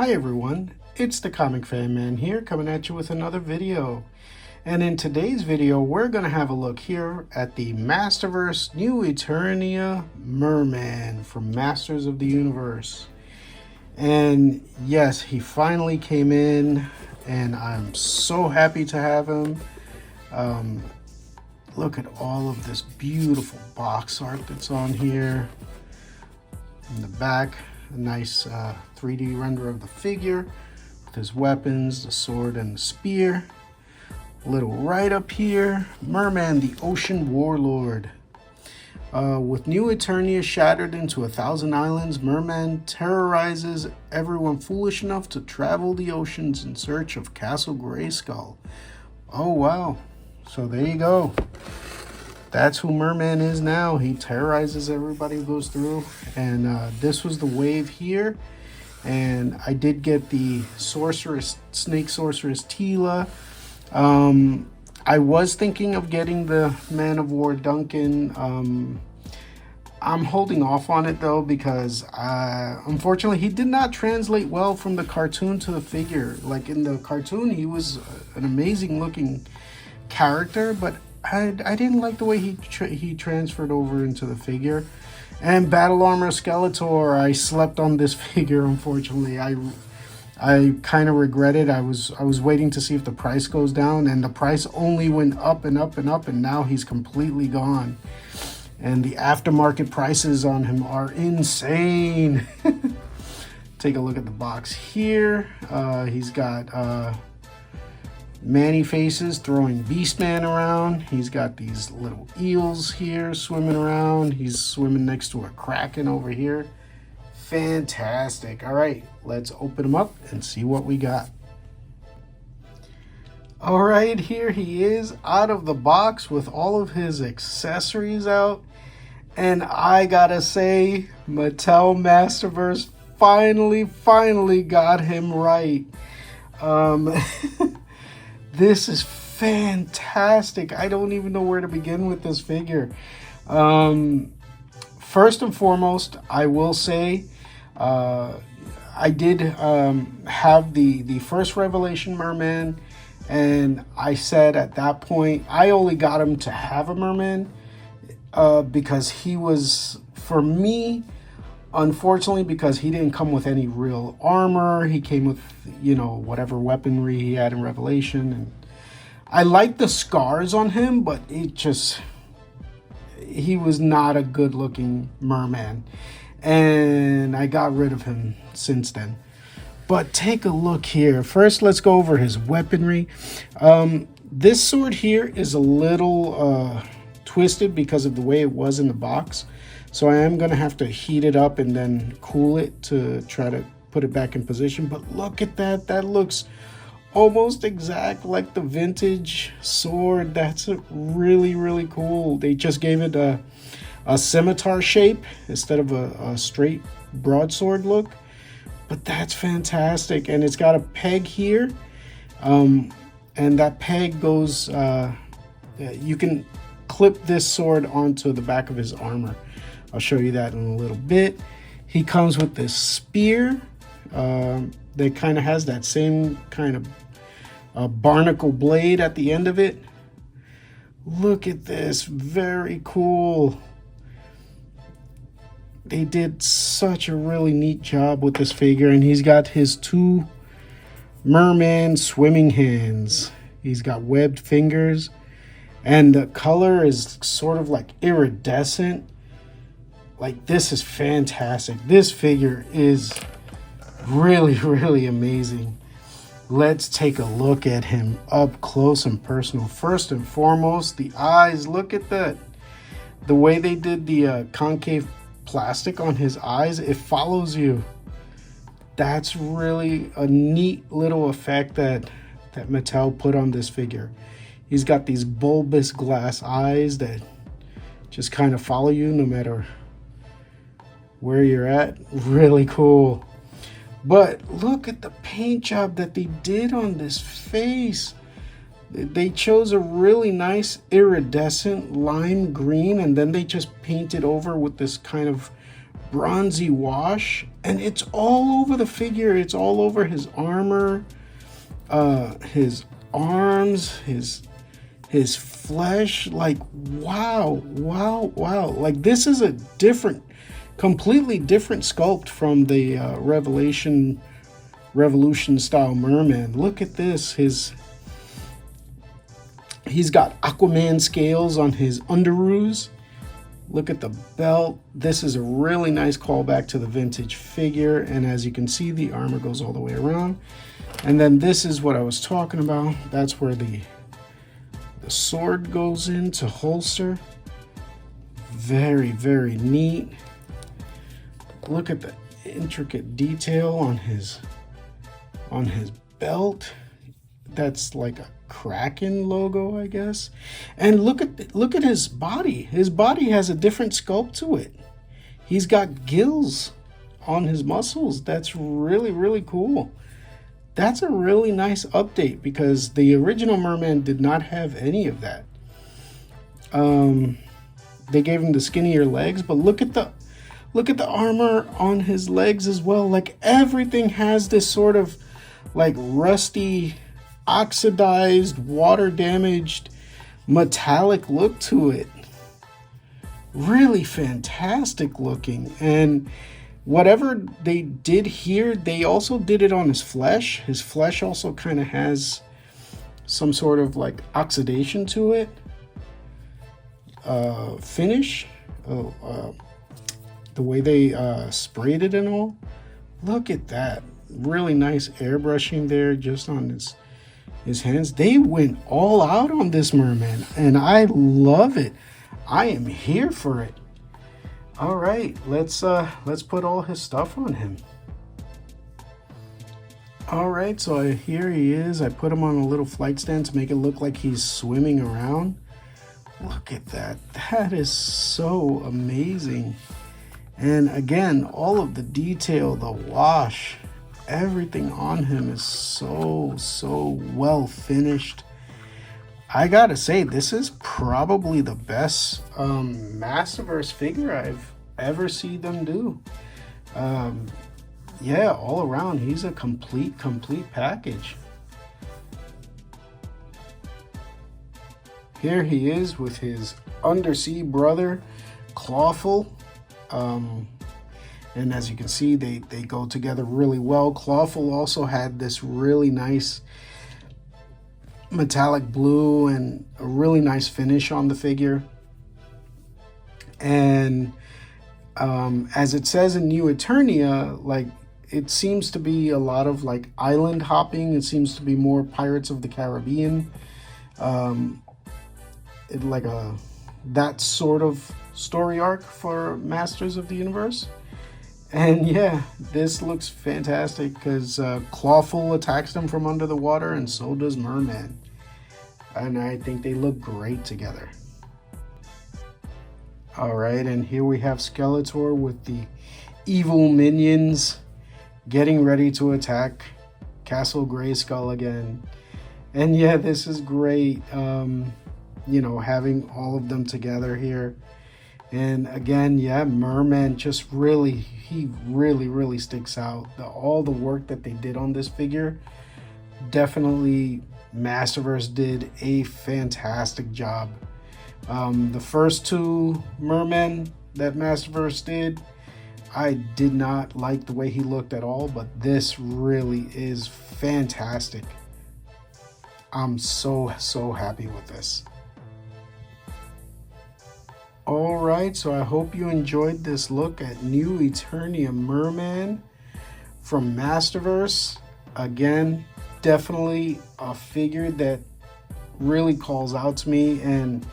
Hi everyone, it's the Comic Fan Man here coming at you with another video. And in today's video, we're going to have a look here at the Masterverse new Eternia Merman from Masters of the Universe. And yes, he finally came in and I'm so happy to have him. Look at all of this beautiful box art that's on here. In the back, a nice 3D render of the figure with his weapons, the sword and the spear. A little right up here, Merman, the Ocean Warlord. With new Eternia shattered into 1,000 islands, Merman terrorizes everyone foolish enough to travel the oceans in search of Castle Grayskull. Oh wow, so there you go. That's who Merman is now. He terrorizes everybody who goes through. And this was the wave here. And I did get the Sorceress, Snake Sorceress Tila. I was thinking of getting the Man of War Duncan. I'm holding off on it though because unfortunately he did not translate well from the cartoon to the figure. Like in the cartoon, he was an amazing looking character, but I didn't like the way he transferred over into the figure. And Battle Armor Skeletor, I slept on this figure, unfortunately. I kind of regret it. I was waiting to see if the price goes down, and the price only went up and up and up, and now he's completely gone. And the aftermarket prices on him are insane. Take a look at the box here. He's got Manny faces throwing Beastman around. He's got these little eels here swimming around. He's swimming next to a Kraken over here. Fantastic. All right, let's open him up and see what we got. All right, here he is out of the box with all of his accessories out. And I gotta say, Mattel Masterverse finally got him right. This is fantastic. I don't even know where to begin with this figure. First and foremost, I will say I did have the first Revelation Merman, and I said at that point, I only got him to have a Merman because he was, for me, unfortunately, because he didn't come with any real armor. He came with, you know, whatever weaponry he had in Revelation. And I like the scars on him, but he was not a good looking merman. And I got rid of him since then. But take a look here. First, let's go over his weaponry. This sword here is a little twisted because of the way it was in the box. So I am going to have to heat it up and then cool it to try to put it back in position. But look at that. That looks almost exact like the vintage sword. That's really cool. They just gave it a scimitar shape instead of a straight broadsword look. But that's fantastic. And it's got a peg here. And that peg goes... you can clip this sword onto the back of his armor. I'll show you that in a little bit. He comes with this spear that kind of has that same kind of barnacle blade at the end of it. Look at this, very cool. They did such a really neat job with this figure, and he's got his two merman swimming hands. He's got webbed fingers, and the color is sort of like iridescent. Like, this is fantastic. This figure is really amazing. Let's take a look at him up close and personal. First and foremost, the eyes. Look at that. The way they did the concave plastic on his eyes, it follows you. That's really a neat little effect that Mattel put on this figure. He's got these bulbous glass eyes that just kind of follow you no matter where you're at. Really cool. But look at the paint job that they did on this face. They chose a really nice iridescent lime green, and then they just painted over with this kind of bronzy wash, and it's all over the figure. It's all over his armor, his arms, his flesh. Like, wow, wow, wow. Like, this is a completely different sculpt from the Revolution style Merman. Look at this. He's got Aquaman scales on his underoos. Look at the belt. This is a really nice callback to the vintage figure. And as you can see, the armor goes all the way around. And then this is what I was talking about. That's where the sword goes in to holster. Very, very neat. Look at the intricate detail on his belt. That's like a Kraken logo, I guess. And look at his body. His body has a different sculpt to it. He's got gills on his muscles. That's really, really cool. That's a really nice update because the original Merman did not have any of that. They gave him the skinnier legs, but look at the armor on his legs as well. Like, everything has this sort of like rusty, oxidized, water damaged, metallic look to it. Really fantastic looking. And whatever they did here, they also did it on his flesh. His flesh also kind of has some sort of like oxidation to it. Finish. The way they sprayed it and all. Look at that. Really nice airbrushing there just on his hands. They went all out on this Merman, and I love it. I am here for it. All right, let's put all his stuff on him. All right, so here he is. I put him on a little flight stand to make it look like he's swimming around. Look at that. That is so amazing. And again, all of the detail, the wash, everything on him is so well finished. I gotta say, this is probably the best Masterverse figure I've ever seen them do. Yeah, all around, he's a complete package. Here he is with his undersea brother, Clawful. And as you can see, they go together really well. Clawful also had this really nice metallic blue and a really nice finish on the figure. And as it says in New Eternia, like, it seems to be a lot of like island hopping. It seems to be more Pirates of the Caribbean, that sort of story arc for Masters of the Universe. And yeah, this looks fantastic because Clawful attacks them from under the water, and so does Merman. And I think they look great together. All right, and here we have Skeletor with the evil minions getting ready to attack Castle Grayskull again. And yeah, this is great. You know, having all of them together here. And again, yeah, Merman just really sticks out. All the work that they did on this figure, definitely Masterverse did a fantastic job. The first two Mermen that Masterverse did, I did not like the way he looked at all, but this really is fantastic. I'm so happy with this. All right, so I hope you enjoyed this look at new Eternia Merman from Masterverse. Again, definitely a figure that really calls out to me, and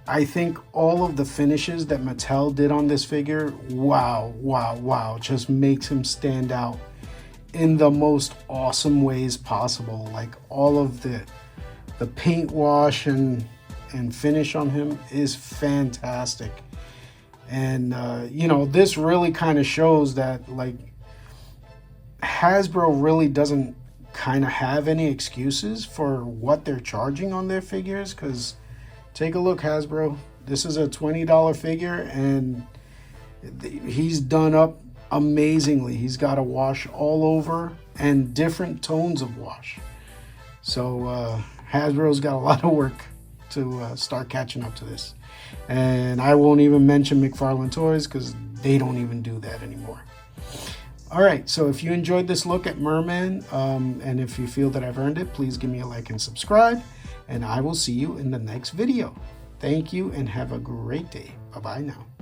I think all of the finishes that Mattel did on this figure, wow, just makes him stand out in the most awesome ways possible. Like, all of the paint wash and finish on him is fantastic. And you know, this really kind of shows that, like, Hasbro really doesn't kind of have any excuses for what they're charging on their figures. Because take a look, Hasbro, this is a $20 figure, and He's done up amazingly. He's got a wash all over and different tones of wash. So Hasbro's got a lot of work to start catching up to this. And I won't even mention McFarlane Toys because they don't even do that anymore. All right, so if you enjoyed this look at Merman, and if you feel that I've earned it, please give me a like and subscribe, and I will see you in the next video. Thank you and have a great day. Bye-bye now.